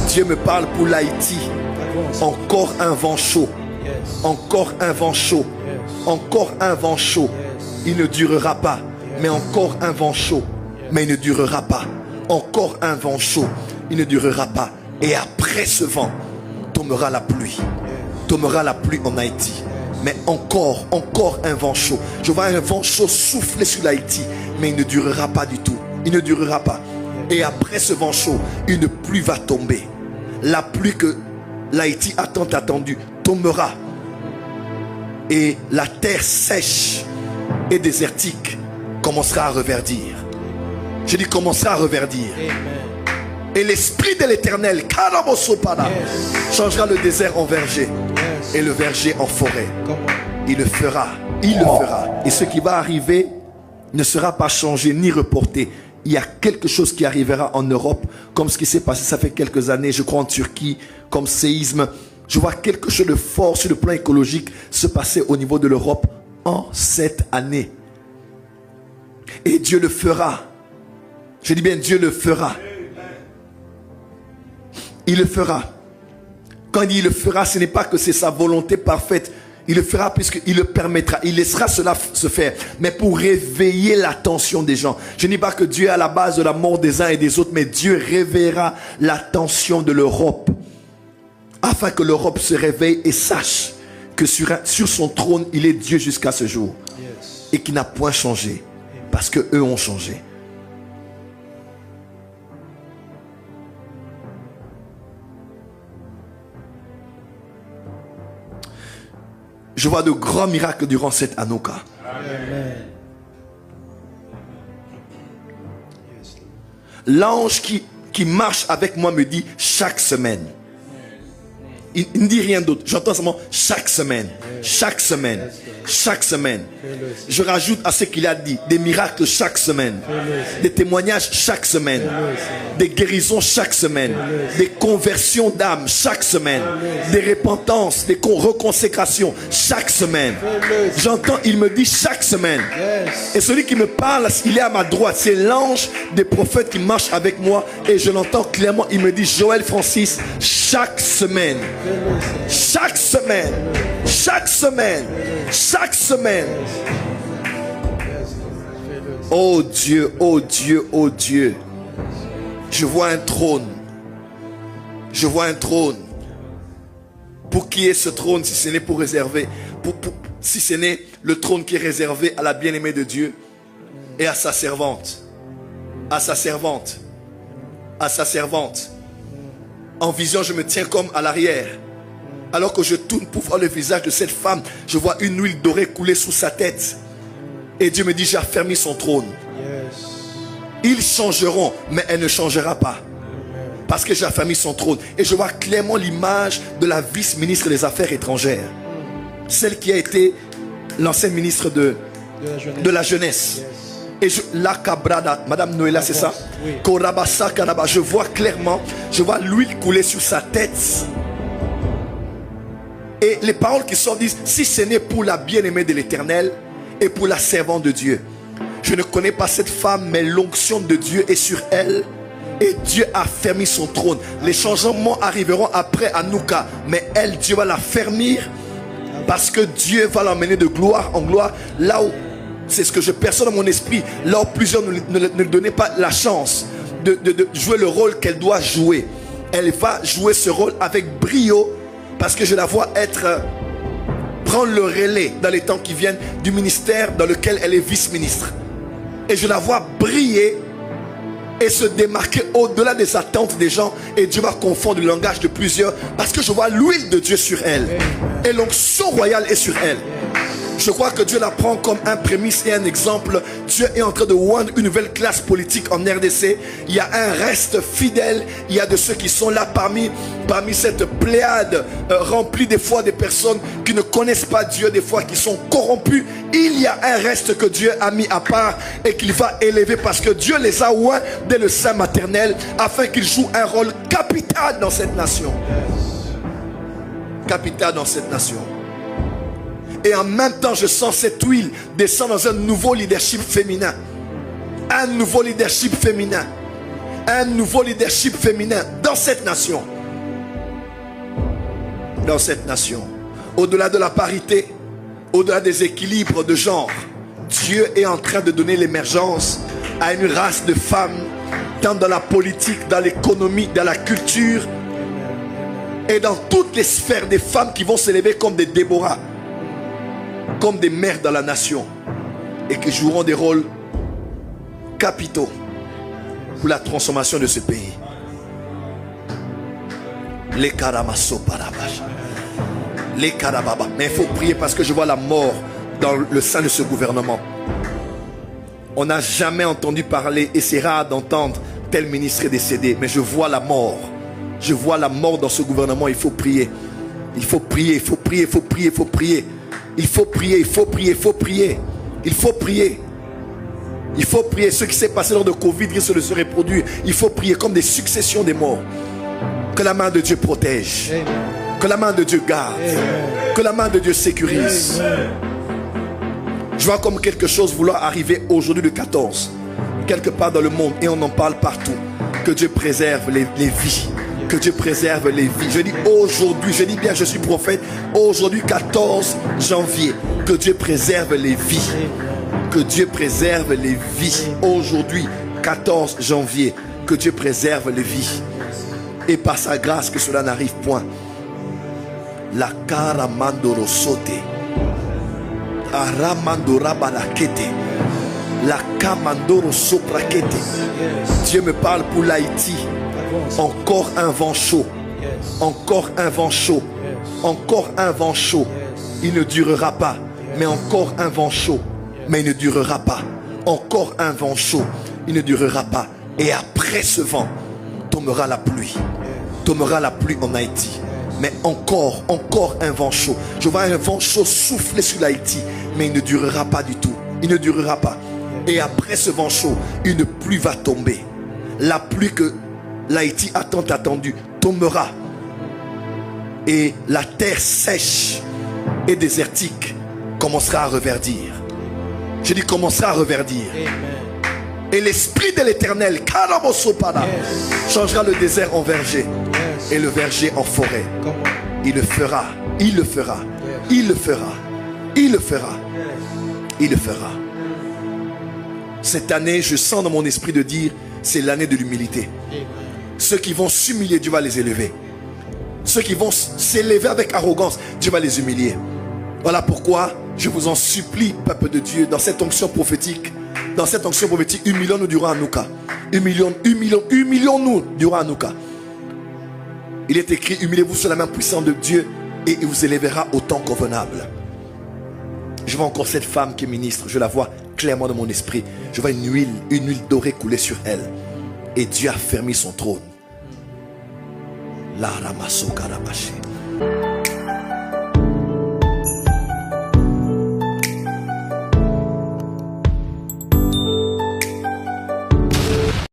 Dieu me parle pour l'Haïti. Encore un vent chaud. Encore un vent chaud. Encore un vent chaud. Il ne durera pas. Mais encore un vent chaud. Mais il ne durera pas. Encore un vent chaud. Il ne durera pas. Et après ce vent, tombera la pluie. Tombera la pluie en Haïti. Mais encore un vent chaud. Je vois un vent chaud souffler sur l'Haïti. Mais il ne durera pas du tout. Il ne durera pas. Et après ce vent chaud, une pluie va tomber. La pluie que l'Haïti a tant attendue tombera. Et la terre sèche et désertique commencera à reverdir. Je dis commencera à reverdir. Et l'esprit de l'Éternel changera le désert en verger et le verger en forêt. Il le fera. Il le fera. Et ce qui va arriver ne sera pas changé ni reporté. Il y a quelque chose qui arrivera en Europe, comme ce qui s'est passé, ça fait quelques années, je crois en Turquie, comme séisme. Je vois quelque chose de fort sur le plan écologique se passer au niveau de l'Europe en cette année. Et Dieu le fera. Je dis bien, Dieu le fera. Il le fera. Quand il dit il le fera, ce n'est pas que c'est sa volonté parfaite. Il le fera puisqu'il le permettra. Il laissera cela se faire. Mais pour réveiller l'attention des gens. Je ne dis pas que Dieu est à la base de la mort des uns et des autres. Mais Dieu réveillera l'attention de l'Europe. Afin que l'Europe se réveille et sache que sur son trône, il est Dieu jusqu'à ce jour. Et qu'il n'a point changé. Parce qu'eux ont changé. Je vois de grands miracles durant cette Hanouka. L'ange qui marche avec moi me dit chaque semaine. Il ne dit rien d'autre. J'entends seulement chaque semaine. Chaque semaine. Chaque semaine. Je rajoute à ce qu'il a dit des miracles chaque semaine. Des témoignages chaque semaine. Des guérisons chaque semaine. Des conversions d'âme chaque semaine. Des repentances, des reconsécrations chaque semaine. J'entends, il me dit chaque semaine. Et celui qui me parle, il est à ma droite. C'est l'ange des prophètes qui marche avec moi. Et je l'entends clairement. Il me dit Joël Francis, chaque semaine. Chaque semaine. Chaque semaine. Chaque semaine. Oh Dieu, oh Dieu, oh Dieu. Je vois un trône. Je vois un trône. Pour qui est ce trône si ce n'est pour réserver, si ce n'est le trône qui est réservé à la bien-aimée de Dieu et à sa servante. À sa servante. À sa servante. En vision, je me tiens comme à l'arrière. Alors que je tourne pour voir le visage de cette femme, je vois une huile dorée couler sous sa tête. Et Dieu me dit, j'ai affermi son trône. Ils changeront, mais elle ne changera pas. Parce que j'ai affermi son trône. Et je vois clairement l'image de la vice-ministre des Affaires étrangères. Celle qui a été l'ancienne ministre de la jeunesse. Et la Cabrada, Madame Noëlla, c'est ça? Korabasa Karaba. Je vois clairement, je vois l'huile couler sur sa tête. Et les paroles qui sortent disent, si ce n'est pour la bien-aimée de l'Éternel et pour la servante de Dieu. Je ne connais pas cette femme, mais l'onction de Dieu est sur elle. Et Dieu a fermé son trône. Les changements arriveront après Hanouka. Mais elle, Dieu va la fermer. Parce que Dieu va l'emmener de gloire en gloire. Là où, c'est ce que je perçois dans mon esprit. Là où plusieurs ne donnaient pas la chance de jouer le rôle qu'elle doit jouer. Elle va jouer ce rôle avec brio. Parce que je la vois prendre le relais dans les temps qui viennent du ministère dans lequel elle est vice-ministre. Et je la vois briller et se démarquer au-delà des attentes des gens. Et Dieu va confondre le langage de plusieurs. Parce que je vois l'huile de Dieu sur elle. Et l'onction royale est sur elle. Je crois que Dieu la prend comme un prémisse et un exemple. Dieu est en train de oindre une nouvelle classe politique en RDC. Il y a un reste fidèle. Il y a de ceux qui sont là parmi cette pléiade remplie des fois des personnes qui ne connaissent pas Dieu, des fois qui sont corrompus. Il y a un reste que Dieu a mis à part et qu'il va élever parce que Dieu les a oints dès le sein maternel afin qu'ils jouent un rôle capital dans cette nation. Capital dans cette nation. Et en même temps, je sens cette huile descendre dans un nouveau leadership féminin. Un nouveau leadership féminin. Un nouveau leadership féminin dans cette nation. dans cette nation. Au-delà de la parité, au-delà des équilibres de genre, Dieu est en train de donner l'émergence à une race de femmes, tant dans la politique, dans l'économie, dans la culture et dans toutes les sphères, des femmes qui vont s'élever comme des Déborah, comme des mères dans la nation, et qui joueront des rôles capitaux pour la transformation de ce pays. Les Karamaso Parabash. Les Karababa. Mais il faut prier parce que je vois la mort dans le sein de ce gouvernement. On n'a jamais entendu parler, et c'est rare d'entendre tel ministre est décédé, mais je vois la mort. Je vois la mort dans ce gouvernement. Il faut prier. Il faut prier, il faut prier, il faut prier, il faut prier. Il faut prier, il faut prier, il faut prier. Il faut prier. Il faut prier. Ce qui s'est passé lors de Covid risque de se reproduire. Il faut prier comme des successions des morts. Que la main de Dieu protège. Amen. Que la main de Dieu garde. Amen. Que la main de Dieu sécurise. Amen. Je vois comme quelque chose vouloir arriver aujourd'hui le 14. Quelque part dans le monde. Et on en parle partout. Que Dieu préserve les vies. Que Dieu préserve les vies. Je dis aujourd'hui, je dis bien, je suis prophète. Aujourd'hui 14 janvier. Que Dieu préserve les vies. Que Dieu préserve les vies. Aujourd'hui 14 janvier. Que Dieu préserve les vies. Et par sa grâce que cela n'arrive point. La karamandoro sote. Aramandora balakete. La kamandoro soprakete. Dieu me parle pour l'Haïti. Encore un vent chaud. Encore un vent chaud. Encore un vent chaud. Il ne durera pas. Mais encore un vent chaud. Mais il ne durera pas. Encore un vent chaud. Il ne durera pas. Et après ce vent, tombera la pluie. Tombera la pluie en Haïti. Mais encore un vent chaud. Je vois un vent chaud souffler sur l'Haïti. Mais il ne durera pas du tout. Il ne durera pas. Et après ce vent chaud, une pluie va tomber. La pluie que l'Haïti a tant attendue tombera. Et la terre sèche et désertique commencera à reverdir. Je dis commencera à reverdir. Et l'esprit de l'Éternel changera le désert en verger. Et le verger en forêt. Il le fera. Il le fera. Il le fera. Il le fera. Il le fera. Cette année, je sens dans mon esprit de dire, c'est l'année de l'humilité. Ceux qui vont s'humilier, Dieu va les élever. Ceux qui vont s'élever avec arrogance, Dieu va les humilier. Voilà pourquoi je vous en supplie, peuple de Dieu, dans cette onction prophétique, humilions-nous durant Hanouka. Humilions-nous durant Hanouka. Il est écrit, humiliez-vous sur la main puissante de Dieu et il vous élèvera au temps convenable. Je vois encore cette femme qui est ministre, je la vois clairement dans mon esprit. Je vois une huile dorée couler sur elle. Et Dieu a fermé son trône. La ramasso karabashi.